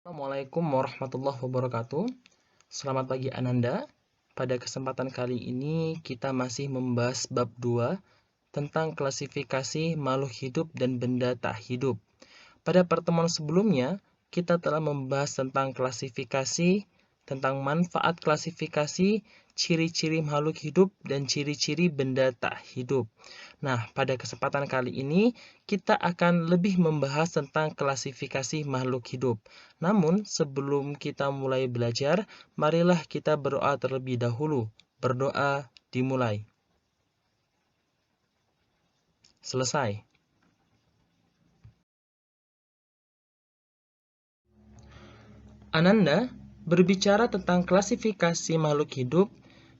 Assalamualaikum warahmatullahi wabarakatuh. Selamat pagi Ananda. Pada kesempatan kali ini kita masih membahas bab 2 tentang klasifikasi makhluk hidup dan benda tak hidup. Pada pertemuan sebelumnya, kita telah membahas tentang klasifikasi, tentang manfaat klasifikasi, ciri-ciri makhluk hidup, dan ciri-ciri benda tak hidup. Nah, pada kesempatan kali ini, kita akan lebih membahas tentang klasifikasi makhluk hidup. Namun, sebelum kita mulai belajar, marilah kita berdoa terlebih dahulu. Berdoa dimulai. Selesai. Ananda, berbicara tentang klasifikasi makhluk hidup,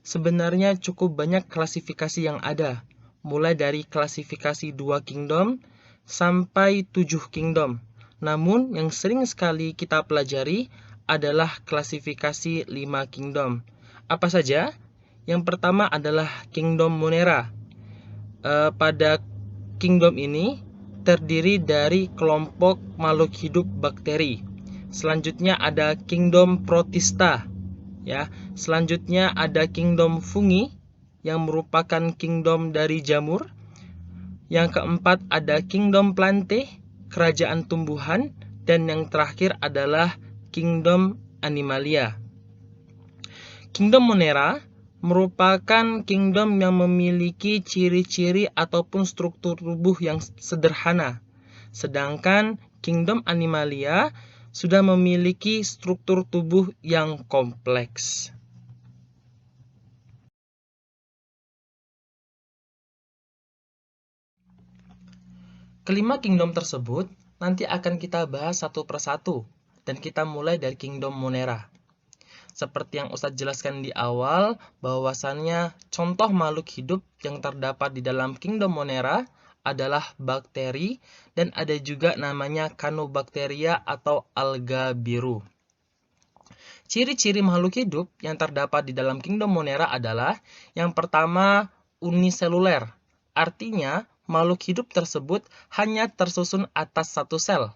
sebenarnya cukup banyak klasifikasi yang ada, mulai dari klasifikasi 2 kingdom sampai 7 kingdom. Namun, yang sering sekali kita pelajari adalah klasifikasi 5 kingdom. Apa saja? Yang pertama adalah kingdom Monera. Pada kingdom ini terdiri dari kelompok makhluk hidup bakteri. Selanjutnya ada kingdom Protista, ya. Selanjutnya ada kingdom Fungi yang merupakan kingdom dari jamur. Yang keempat ada kingdom Plante, kerajaan tumbuhan, dan yang terakhir adalah kingdom Animalia. Kingdom Monera merupakan kingdom yang memiliki ciri-ciri ataupun struktur tubuh yang sederhana. Sedangkan kingdom Animalia sudah memiliki struktur tubuh yang kompleks. Kelima kingdom tersebut nanti akan kita bahas satu persatu, dan kita mulai dari kingdom Monera. Seperti yang Ustadz jelaskan di awal, bahwasannya contoh makhluk hidup yang terdapat di dalam kingdom Monera adalah bakteri, dan ada juga namanya Cyanobacteria atau alga biru. Ciri-ciri makhluk hidup yang terdapat di dalam kingdom Monera adalah yang pertama uniseluler. Artinya, makhluk hidup tersebut hanya tersusun atas satu sel.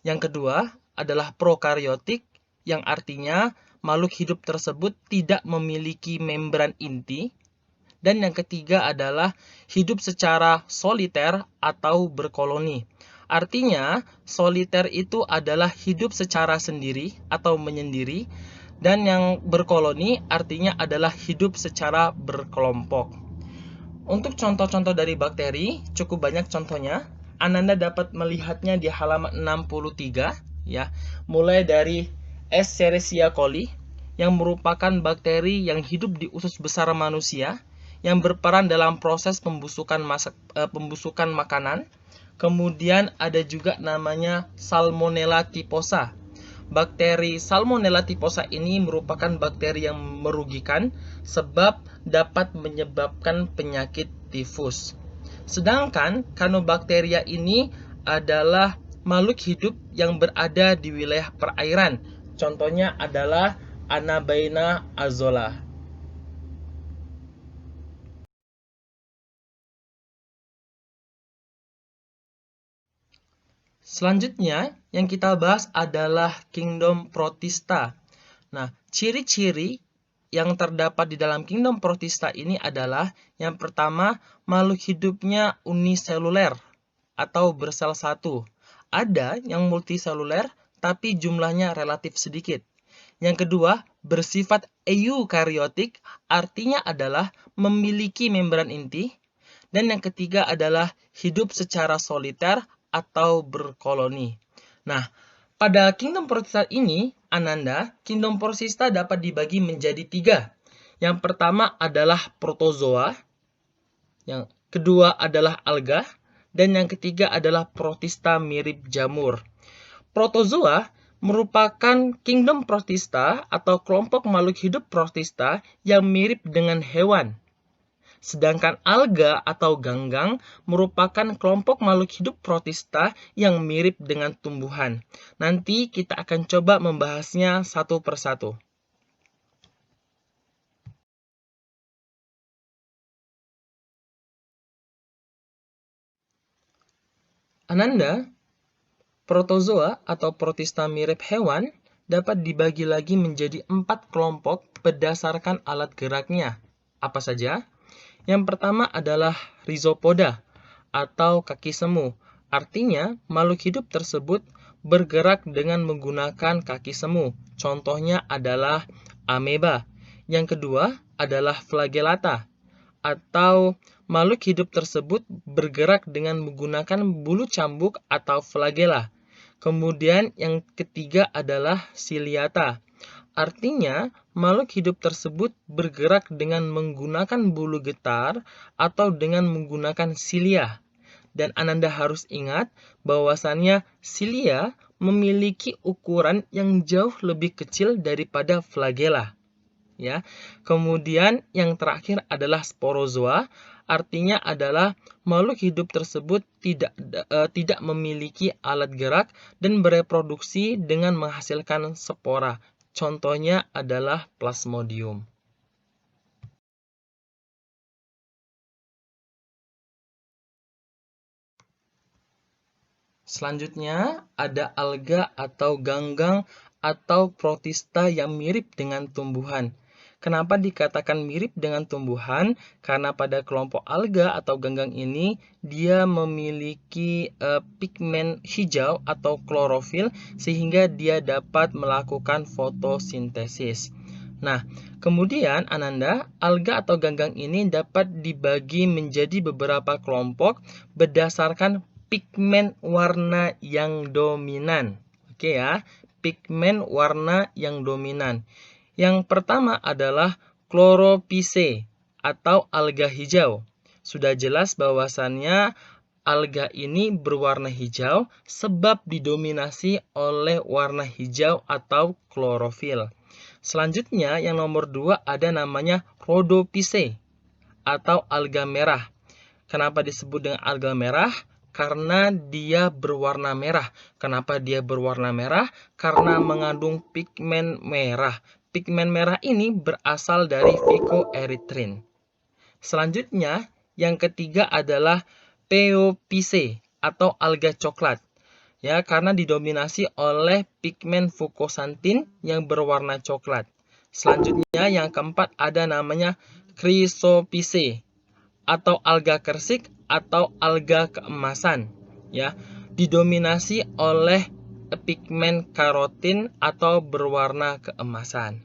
Yang kedua adalah prokaryotik, yang artinya makhluk hidup tersebut tidak memiliki membran inti. Dan yang ketiga adalah hidup secara soliter atau berkoloni. Artinya, soliter itu adalah hidup secara sendiri atau menyendiri, dan yang berkoloni artinya adalah hidup secara berkelompok. Untuk contoh-contoh dari bakteri, cukup banyak contohnya. Ananda dapat melihatnya di halaman 63, ya. Mulai dari Escherichia coli, yang merupakan bakteri yang hidup di usus besar manusia, yang berperan dalam proses pembusukan makanan. Kemudian ada juga namanya Salmonella typhosa. Bakteri Salmonella typhosa ini merupakan bakteri yang merugikan sebab dapat menyebabkan penyakit tifus. Sedangkan Cyanobacteria ini adalah makhluk hidup yang berada di wilayah perairan. Contohnya adalah Anabaena azolla. Selanjutnya yang kita bahas adalah kingdom Protista. Nah, ciri-ciri yang terdapat di dalam kingdom Protista ini adalah yang pertama, makhluk hidupnya uniseluler atau bersel satu. Ada yang multiseluler tapi jumlahnya relatif sedikit. Yang kedua, bersifat eukaryotik, artinya adalah memiliki membran inti. Dan yang ketiga adalah hidup secara soliter atau berkoloni. Nah, pada kingdom Protista ini, Ananda, kingdom Protista dapat dibagi menjadi 3. Yang pertama adalah protozoa, yang kedua adalah alga, dan yang ketiga adalah protista mirip jamur. Protozoa merupakan kingdom Protista atau kelompok makhluk hidup protista yang mirip dengan hewan. Sedangkan alga atau ganggang merupakan kelompok makhluk hidup protista yang mirip dengan tumbuhan. Nanti kita akan coba membahasnya satu persatu. Ananda, Protozoa atau protista mirip hewan dapat dibagi lagi menjadi 4 kelompok berdasarkan alat geraknya. Apa saja? Yang pertama adalah Rhizopoda atau kaki semu. Artinya, makhluk hidup tersebut bergerak dengan menggunakan kaki semu. Contohnya adalah ameba. Yang kedua adalah Flagellata atau makhluk hidup tersebut bergerak dengan menggunakan bulu cambuk atau flagella. Kemudian yang ketiga adalah Ciliata. Artinya, makhluk hidup tersebut bergerak dengan menggunakan bulu getar atau dengan menggunakan silia. Dan Ananda harus ingat bahwasannya silia memiliki ukuran yang jauh lebih kecil daripada flagella. Ya. Kemudian yang terakhir adalah sporozoa, artinya adalah makhluk hidup tersebut tidak memiliki alat gerak dan bereproduksi dengan menghasilkan spora. Contohnya adalah Plasmodium. Selanjutnya ada alga atau ganggang atau protista yang mirip dengan tumbuhan. Kenapa dikatakan mirip dengan tumbuhan? Karena pada kelompok alga atau ganggang ini dia memiliki pigmen hijau atau klorofil sehingga dia dapat melakukan fotosintesis. Nah, kemudian Ananda, alga atau ganggang ini dapat dibagi menjadi beberapa kelompok berdasarkan pigmen warna yang dominan. Oke ya, pigmen warna yang dominan. Yang pertama adalah chlorophyce atau alga hijau. Sudah jelas bahwasannya alga ini berwarna hijau sebab didominasi oleh warna hijau atau klorofil. Selanjutnya yang nomor 2 ada namanya rhodophyce atau alga merah. Kenapa disebut dengan alga merah? Karena dia berwarna merah. Kenapa dia berwarna merah? Karena mengandung pigmen merah. Pigmen merah ini berasal dari phycoerythrin. Selanjutnya, yang ketiga adalah Phaeophyce atau alga coklat. Ya, karena didominasi oleh pigmen fucoxanthin yang berwarna coklat. Selanjutnya, yang keempat ada namanya Chrysophyce atau alga kersik atau alga keemasan. Ya, didominasi oleh pigmen karotin atau berwarna keemasan.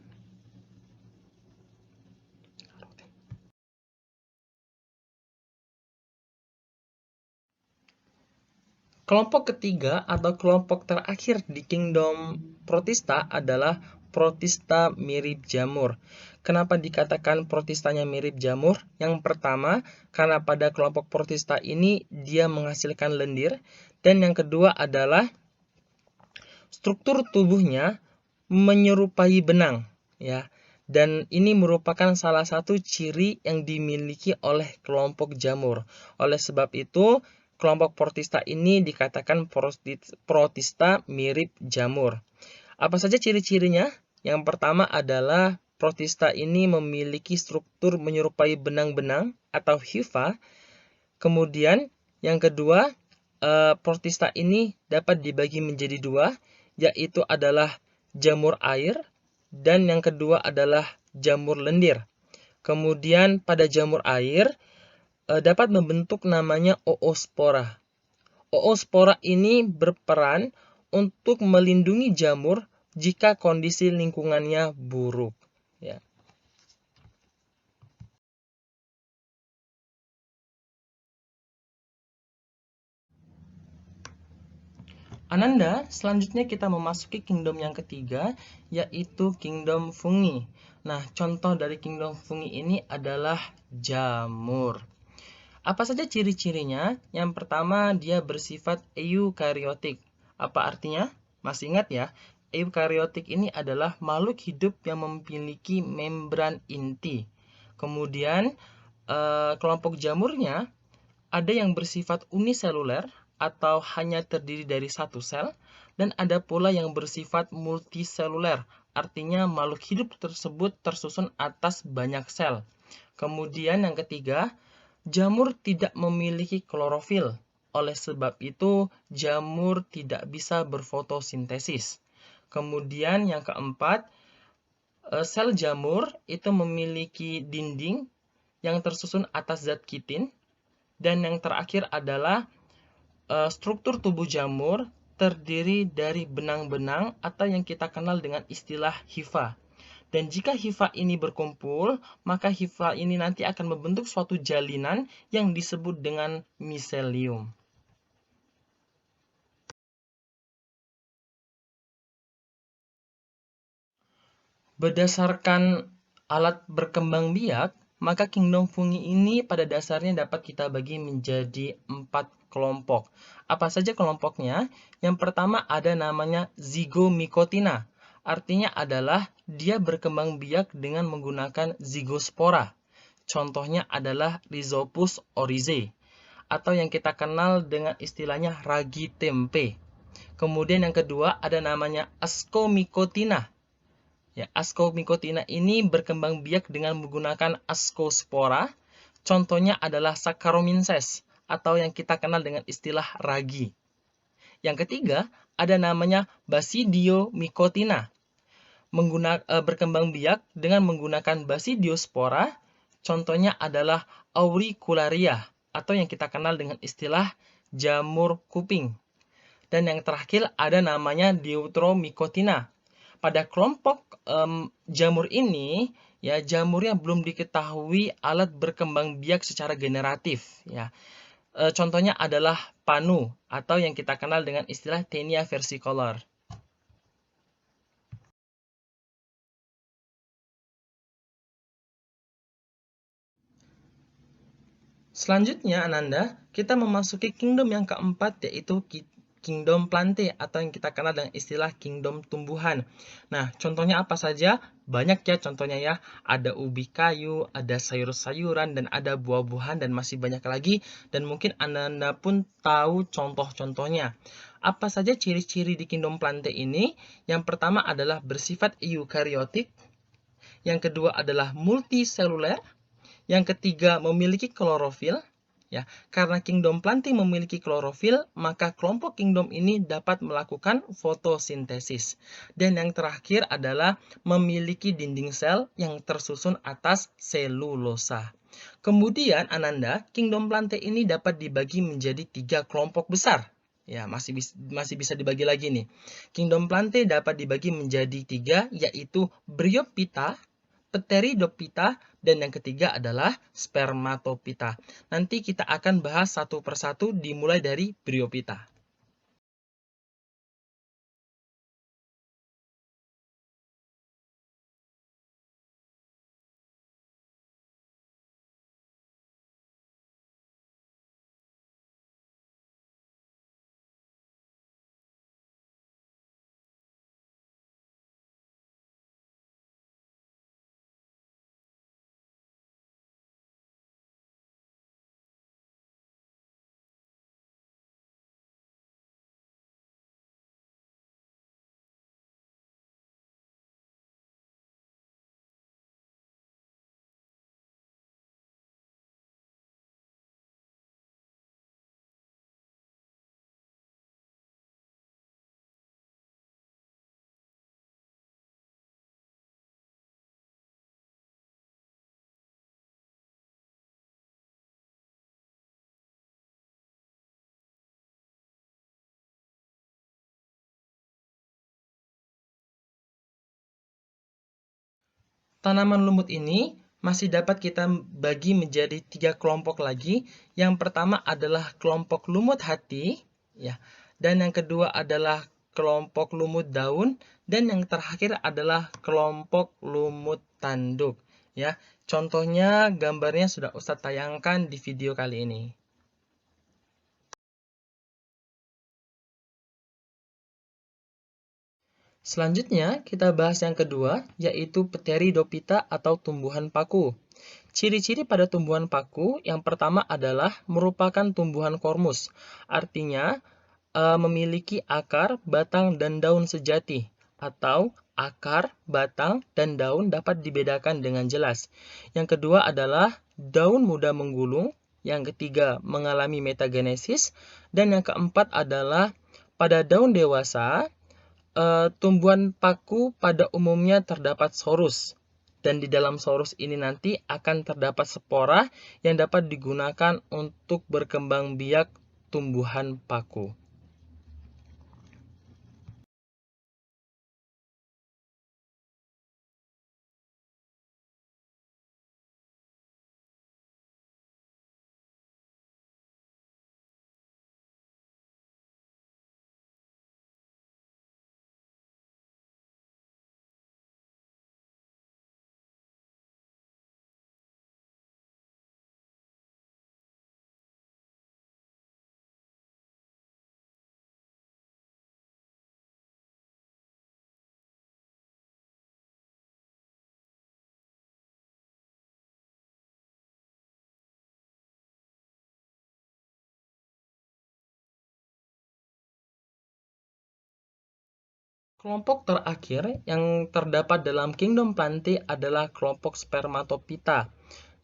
Kelompok ketiga atau kelompok terakhir di kingdom protista adalah protista mirip jamur. Kenapa dikatakan protistanya mirip jamur? Yang pertama, karena pada kelompok protista ini dia menghasilkan lendir. Dan yang kedua adalah struktur tubuhnya menyerupai benang, ya. Dan ini merupakan salah satu ciri yang dimiliki oleh kelompok jamur. Oleh sebab itu, kelompok protista ini dikatakan protista mirip jamur. Apa saja ciri-cirinya? Yang pertama adalah protista ini memiliki struktur menyerupai benang-benang atau hifa. Kemudian yang kedua, protista ini dapat dibagi menjadi dua, yaitu adalah jamur air dan yang kedua adalah jamur lendir. Kemudian pada jamur air dapat membentuk namanya oospora. Oospora ini berperan untuk melindungi jamur jika kondisi lingkungannya buruk. Ya. Ananda, selanjutnya kita memasuki kingdom yang ketiga, yaitu kingdom fungi. Nah, contoh dari kingdom fungi ini adalah jamur. Apa saja ciri-cirinya? Yang pertama, dia bersifat eukariotik. Apa artinya? Masih ingat ya? Eukariotik ini adalah makhluk hidup yang memiliki membran inti. Kemudian, kelompok jamurnya ada yang bersifat uniseluler atau hanya terdiri dari satu sel, dan ada pula yang bersifat multiseluler, artinya makhluk hidup tersebut tersusun atas banyak sel. Kemudian yang ketiga, jamur tidak memiliki klorofil. oleh sebab itu jamur tidak bisa berfotosintesis. Kemudian yang keempat, sel jamur itu memiliki dinding yang tersusun atas zat kitin. Dan yang terakhir adalah struktur tubuh jamur terdiri dari benang-benang atau yang kita kenal dengan istilah hifa. Dan jika hifa ini berkumpul, maka hifa ini nanti akan membentuk suatu jalinan yang disebut dengan miselium. Berdasarkan alat berkembang biak, maka kingdom fungi ini pada dasarnya dapat kita bagi menjadi 4 kelompok. Apa saja kelompoknya? Yang pertama ada namanya zygomycotina. Artinya adalah dia berkembang biak dengan menggunakan zygospora. Contohnya adalah Rhizopus oryzae atau yang kita kenal dengan istilahnya ragi tempe. Kemudian yang kedua ada namanya Ascomycotina. Ya, Ascomycotina ini berkembang biak dengan menggunakan ascospora. Contohnya adalah Saccharomyces atau yang kita kenal dengan istilah ragi. Yang ketiga, ada namanya Basidiomycotina. Berkembang biak dengan menggunakan Basidiospora. Contohnya adalah Auricularia atau yang kita kenal dengan istilah jamur kuping. Dan yang terakhir ada namanya Deuteromycotina. Pada kelompok jamur ini, ya jamurnya belum diketahui alat berkembang biak secara generatif. Ya, contohnya adalah panu atau yang kita kenal dengan istilah Taenia versicolor. Selanjutnya, Ananda, kita memasuki kingdom yang keempat, yaitu kingdom plante atau yang kita kenal dengan istilah kingdom tumbuhan. Nah, contohnya apa saja? Banyak ya contohnya ya. Ada ubi kayu, ada sayur-sayuran, dan ada buah-buahan, dan masih banyak lagi. Dan mungkin Anda pun tahu contoh-contohnya. Apa saja ciri-ciri di kingdom plante ini? Yang pertama adalah bersifat eukariotik. Yang kedua adalah multiseluler. Yang ketiga, memiliki klorofil. Ya, karena kingdom plante memiliki klorofil, maka kelompok kingdom ini dapat melakukan fotosintesis. Dan yang terakhir adalah memiliki dinding sel yang tersusun atas selulosa. Kemudian, Ananda, kingdom plante ini dapat dibagi menjadi 3 kelompok besar. Ya, masih bisa dibagi lagi nih. Kingdom plante dapat dibagi menjadi 3, yaitu Bryophyta, Pteridophyta, dan yang ketiga adalah Spermatophyta. Nanti kita akan bahas satu persatu dimulai dari Bryophyta. Tanaman lumut ini masih dapat kita bagi menjadi 3 kelompok lagi. Yang pertama adalah kelompok lumut hati, ya. Dan yang kedua adalah kelompok lumut daun, dan yang terakhir adalah kelompok lumut tanduk, ya. Contohnya gambarnya sudah Ustadz tayangkan di video kali ini. Selanjutnya, kita bahas yang kedua, yaitu Pteridophyta atau tumbuhan paku. Ciri-ciri pada tumbuhan paku yang pertama adalah merupakan tumbuhan kormus, artinya memiliki akar, batang, dan daun sejati, atau akar, batang, dan daun dapat dibedakan dengan jelas. Yang kedua adalah daun mudah menggulung, Yang ketiga, mengalami metagenesis. Dan yang keempat adalah pada daun dewasa, tumbuhan paku pada umumnya terdapat sorus. Dan di dalam sorus ini nanti akan terdapat spora yang dapat digunakan untuk berkembang biak tumbuhan paku. Kelompok terakhir yang terdapat dalam kingdom Plantae adalah kelompok Spermatophyta.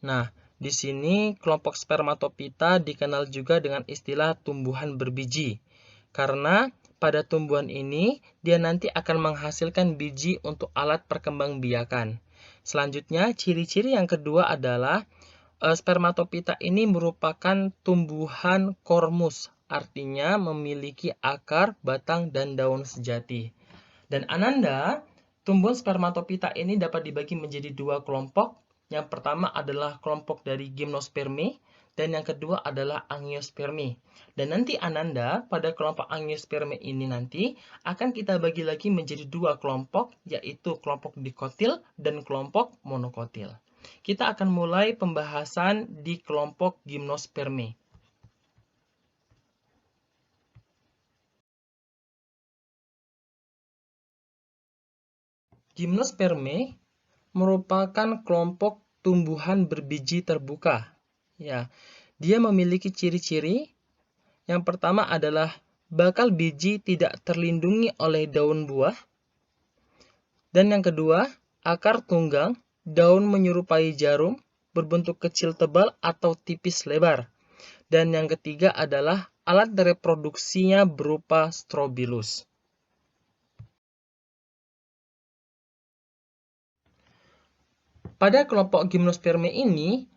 Nah, di sini kelompok Spermatophyta dikenal juga dengan istilah tumbuhan berbiji. Karena pada tumbuhan ini dia nanti akan menghasilkan biji untuk alat perkembangbiakan. Selanjutnya, ciri-ciri yang kedua adalah Spermatophyta ini merupakan tumbuhan kormus, artinya memiliki akar, batang, dan daun sejati. Dan Ananda, tumbuhan Spermatophyta ini dapat dibagi menjadi dua kelompok. Yang pertama adalah kelompok dari Gymnospermae, dan yang kedua adalah Angiospermae. Dan nanti Ananda, pada kelompok Angiospermae ini nanti akan kita bagi lagi menjadi dua kelompok, yaitu kelompok dikotil dan kelompok monokotil. Kita akan mulai pembahasan di kelompok Gymnospermae. Gymnospermae merupakan kelompok tumbuhan berbiji terbuka. Ya, dia memiliki ciri-ciri. Yang pertama adalah bakal biji tidak terlindungi oleh daun buah. Dan yang kedua, akar tunggang, daun menyerupai jarum, berbentuk kecil tebal atau tipis lebar. Dan yang ketiga adalah alat reproduksinya berupa strobilus. Pada kelompok Gymnospermae ini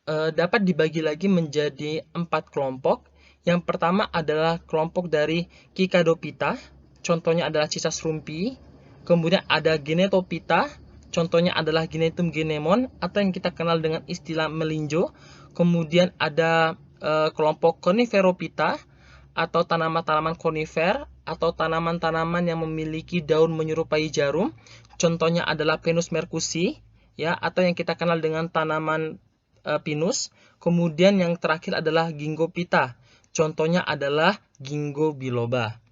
dapat dibagi lagi menjadi 4 kelompok. Yang pertama adalah kelompok dari Kikadophyta, contohnya adalah cicas rumpi. Kemudian ada Genetophyta, contohnya adalah Genetum genemon atau yang kita kenal dengan istilah melinjo. Kemudian ada kelompok Coniferophyta atau tanaman-tanaman konifer atau tanaman-tanaman yang memiliki daun menyerupai jarum. Contohnya adalah Pinus mercusi, ya, atau yang kita kenal dengan tanaman pinus. Kemudian yang terakhir adalah Gingophyta. Contohnya adalah Ginkgo biloba.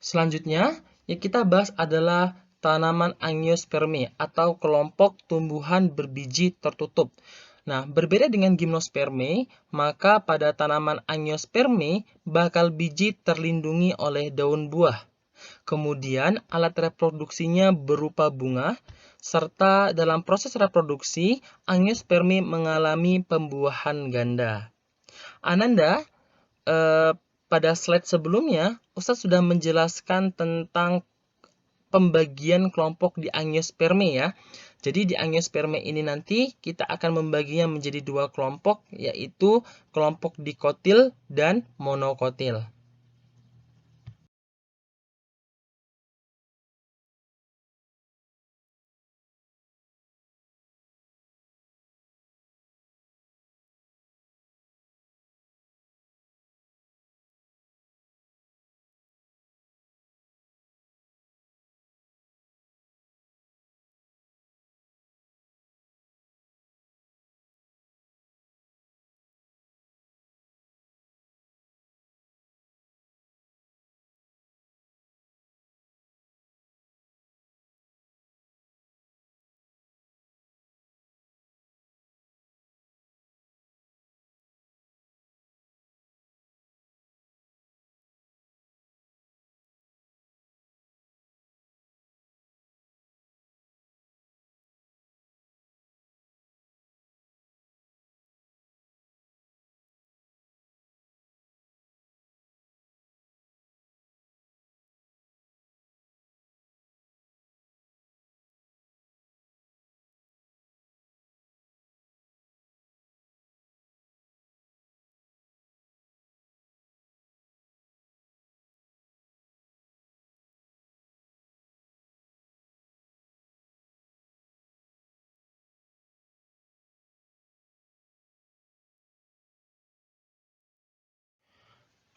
Selanjutnya, yang kita bahas adalah tanaman Angiospermae atau kelompok tumbuhan berbiji tertutup. Nah, berbeda dengan Gymnospermae, maka pada tanaman Angiospermae bakal biji terlindungi oleh daun buah. Kemudian alat reproduksinya berupa bunga, serta dalam proses reproduksi, Angiospermae mengalami pembuahan ganda. Ananda, pada slide sebelumnya, Ustadz sudah menjelaskan tentang pembagian kelompok di Angiospermae ya. Jadi di Angiospermae ini nanti kita akan membaginya menjadi dua kelompok, yaitu kelompok dikotil dan monokotil.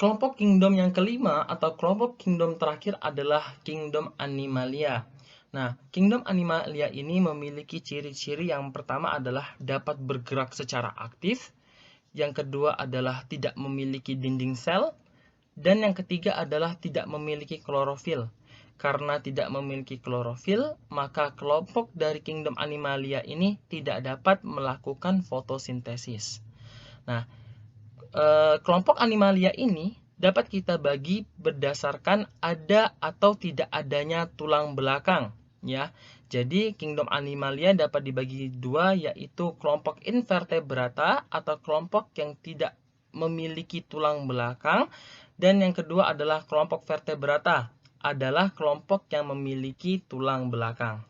Kelompok kingdom yang kelima atau kelompok kingdom terakhir adalah kingdom Animalia. Nah, kingdom Animalia ini memiliki ciri-ciri. Yang pertama adalah dapat bergerak secara aktif, yang kedua adalah tidak memiliki dinding sel, dan yang ketiga adalah tidak memiliki klorofil. Karena tidak memiliki klorofil, maka kelompok dari kingdom Animalia ini tidak dapat melakukan fotosintesis. Nah, kelompok Animalia ini dapat kita bagi berdasarkan ada atau tidak adanya tulang belakang, ya. Jadi kingdom Animalia dapat dibagi dua, yaitu kelompok Invertebrata atau kelompok yang tidak memiliki tulang belakang, dan yang kedua adalah kelompok Vertebrata, adalah kelompok yang memiliki tulang belakang.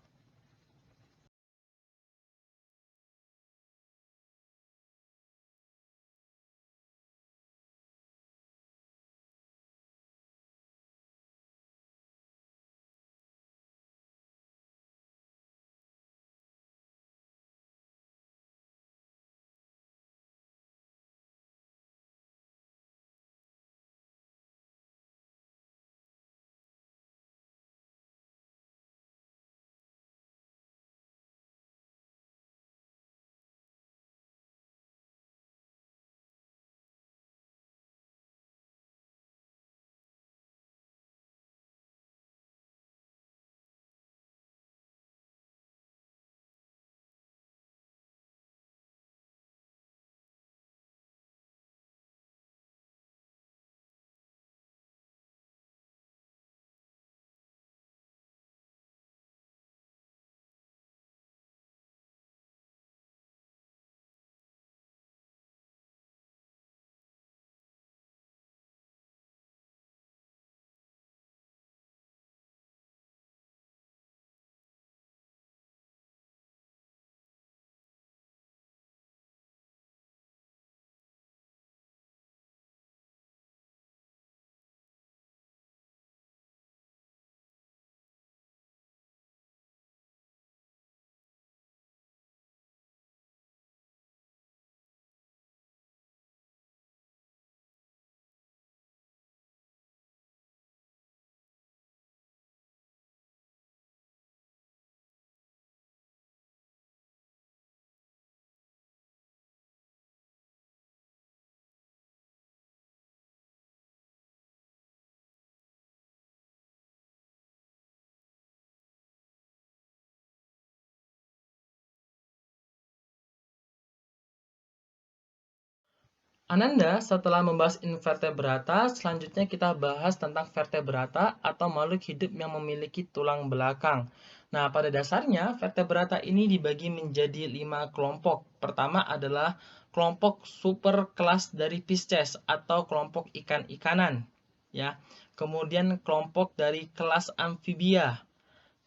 Ananda, setelah membahas invertebrata, selanjutnya kita bahas tentang vertebrata atau makhluk hidup yang memiliki tulang belakang. Nah, pada dasarnya vertebrata ini dibagi menjadi 5 kelompok. Pertama adalah kelompok superkelas dari Pisces atau kelompok ikan-ikanan, ya. Kemudian kelompok dari kelas amfibia.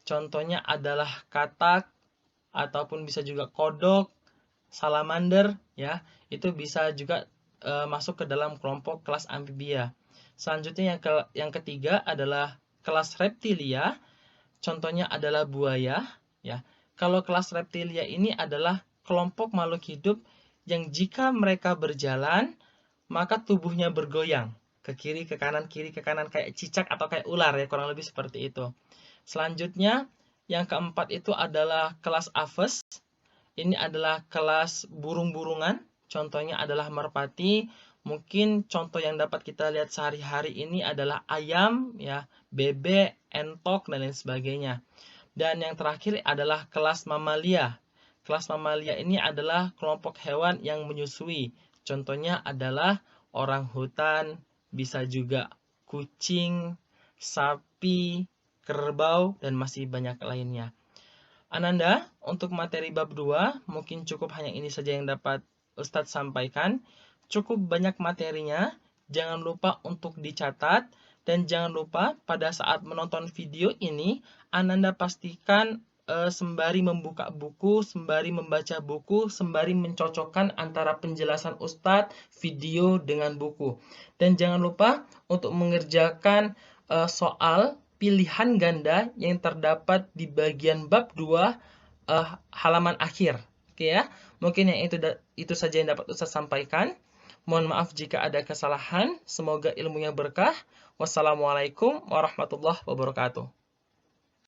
Contohnya adalah katak ataupun bisa juga kodok, salamander, ya. Itu bisa juga masuk ke dalam kelompok kelas amfibia. Selanjutnya yang ketiga adalah kelas reptilia. Contohnya adalah buaya, ya. Kalau kelas reptilia ini adalah kelompok makhluk hidup yang jika mereka berjalan, maka tubuhnya bergoyang ke kiri ke kanan kayak cicak atau kayak ular, ya, kurang lebih seperti itu. Selanjutnya yang keempat itu adalah kelas Aves. Ini adalah kelas burung-burungan. Contohnya adalah merpati. Mungkin contoh yang dapat kita lihat sehari-hari ini adalah ayam, ya, bebek, entok, dan lain sebagainya. Dan yang terakhir adalah kelas mamalia. Kelas mamalia ini adalah kelompok hewan yang menyusui. Contohnya adalah orang hutan, bisa juga kucing, sapi, kerbau, dan masih banyak lainnya. Ananda, untuk materi bab 2, mungkin cukup hanya ini saja yang dapat Ustadz sampaikan. Cukup banyak materinya, jangan lupa untuk dicatat, dan jangan lupa pada saat menonton video ini, Ananda pastikan sembari membuka buku, sembari membaca buku, sembari mencocokkan antara penjelasan Ustadz, video dengan buku. Dan jangan lupa untuk mengerjakan soal pilihan ganda yang terdapat di bagian bab 2 halaman akhir. Oke, ya. Mungkin yang itu saja yang dapat Ustaz sampaikan. Mohon maaf jika ada kesalahan. Semoga ilmunya berkah. Wassalamualaikum warahmatullahi wabarakatuh.